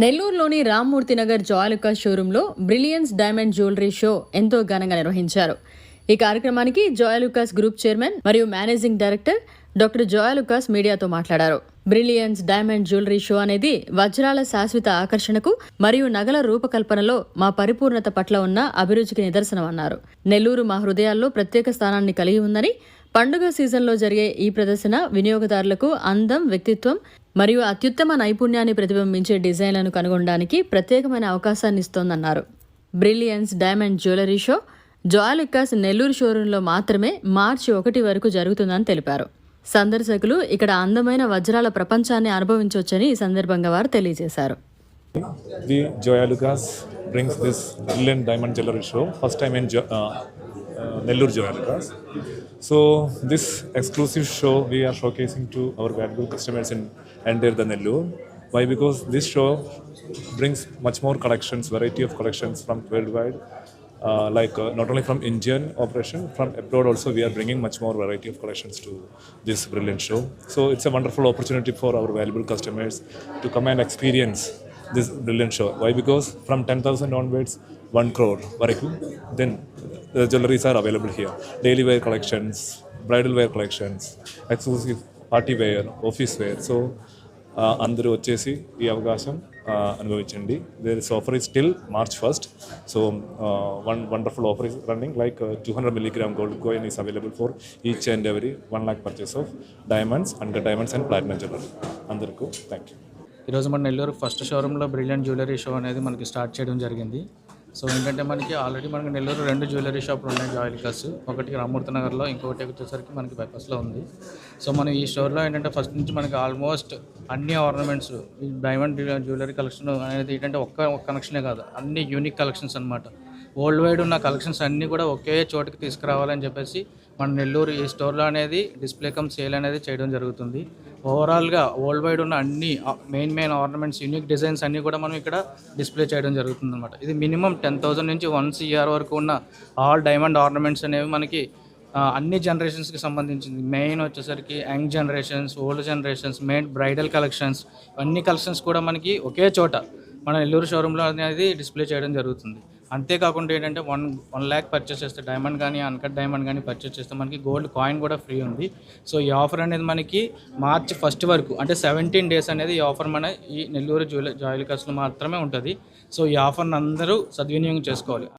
నెల్లూరులోని రామ్మూర్తి నగర్ జాయలుకాస్ షోరూంలో brilliance diamond jewellery show ఎంతో ఘనంగా నిర్వహించారు. ఈ కార్యక్రమానికి జాయలుకాస్ గ్రూప్ చైర్మన్ మరియు మేనేజింగ్ డైరెక్టర్ డాక్టర్ జాయలుకాస్ మీడియాతో మాట్లాడారు. బ్రిలియన్స్ డైమండ్ జ్యువెలరీ షో అనేది వజ్రాల శాశ్వత ఆకర్షణకు మరియు నగల రూపకల్పనలో మా పరిపూర్ణత పట్ల ఉన్న అభిరుచికి నిదర్శనమన్నారు. నెల్లూరు మా హృదయాల్లో ప్రత్యేక స్థానాన్ని కలిగి ఉందని, పండుగ సీజన్లో జరిగే ఈ ప్రదర్శన వినియోగదారులకు అందం, వ్యక్తిత్వం మరియు అత్యుత్తమ నైపుణ్యాన్ని ప్రతిబింబించే డిజైన్లను కనుగొనడానికి ప్రత్యేకమైన అవకాశాన్ని ఇస్తోందన్నారు. Brilliance diamond jewellery show Joyalukkas Nellore షోరూంలో మాత్రమే మార్చి 1 వరకు జరుగుతుందని తెలిపారు. సందర్శకులు ఇక్కడ అందమైన వజ్రాల ప్రపంచాన్ని అనుభవించవచ్చని ఈ సందర్భంగా వారు తెలియజేశారు. The Joyalukas brings this brilliant diamond jewelry show first time in Nellore Joyalukas. So this exclusive show we are showcasing to our valuable customers in entire the Nellore. Why? Because this show brings much more collections, variety of collections from worldwide. Not only from Indian operation, from abroad also we are bringing much more variety of collections to this brilliant show. So it's a wonderful opportunity for our valuable customers to come and experience this brilliant show. Why? Because from 10,000 onwards, 1 crore varaku, then the jewelries are available here. Daily wear collections, bridal wear collections, exclusive party wear, office wear. So అందరూ వచ్చేసి ఈ అవకాశం అనుభవించండి. This offer is till March 1st. So one wonderful offer is running, like 200 milligram gold coin is available for each and every 1 lakh purchase of diamonds, uncut diamonds and platinum jewelry. అందరికీ thank you. ఈరోజు మన Nellore first షోరూంలో brilliant jewellery show అనేది మనకి start చేయడం జరిగింది. So ఏంటంటే మనకి ఆల్రెడీ మనకి నెల్లూరు 2 జ్యువెలరీ షాపులు ఉన్నాయి జాయలుకాస్. ఒకటి రామ్మూర్తి నగర్లో, ఇంకొకటి వచ్చేసరికి మనకి బైపాస్లో ఉంది. సో మనం ఈ స్టోర్లో ఏంటంటే ఫస్ట్ నుంచి మనకి ఆల్మోస్ట్ అన్ని ఆర్నమెంట్స్, ఈ డైమండ్ జ్యువెలరీ కలెక్షన్ అనేది ఏంటంటే ఒక్క కలెక్షనే కాదు, అన్ని యూనిక్ కలెక్షన్స్ అనమాట. వరల్డ్ వైడ్ ఉన్న కలెక్షన్స్ అన్నీ కూడా ఒకే చోటుకి తీసుకురావాలని చెప్పేసి మన నెల్లూరు ఈ స్టోర్లో అనేది డిస్ప్లే కమ్ సేల్ అనేది చేయడం జరుగుతుంది. ఓవరాల్గా వరల్డ్ వైడ్ ఉన్న అన్ని మెయిన్ ఆర్నమెంట్స్, యూనిక్ డిజైన్స్ అన్నీ కూడా మనం ఇక్కడ డిస్ప్లే చేయడం జరుగుతుంది అనమాట. ఇది మినిమం 10,000 నుంచి 1 crore వరకు ఉన్న ఆల్ డైమండ్ ఆర్నమెంట్స్ అనేవి మనకి అన్ని జనరేషన్స్కి సంబంధించింది. మెయిన్ వచ్చేసరికి young generations, old generations, main bridal collections, అన్ని కలెక్షన్స్ కూడా మనకి ఒకే చోట మన నెల్లూరు షోరూంలో అనేది డిస్ప్లే చేయడం జరుగుతుంది. అంతేకాకుండా ఏంటంటే 1 lakh పర్చేస్ చేస్తే డైమండ్ కానీ, అన్కట్ డైమండ్ కానీ పర్చేస్ చేస్తే మనకి గోల్డ్ కాయిన్ కూడా ఫ్రీ ఉంది. సో ఈ ఆఫర్ అనేది మనకి March 1st వరకు, అంటే 17 days అనేది ఈ ఆఫర్ మన ఈ నెల్లూరు జాయలుకాస్లో మాత్రమే ఉంటుంది. సో ఈ ఆఫర్ని అందరూ సద్వినియోగం చేసుకోవాలి.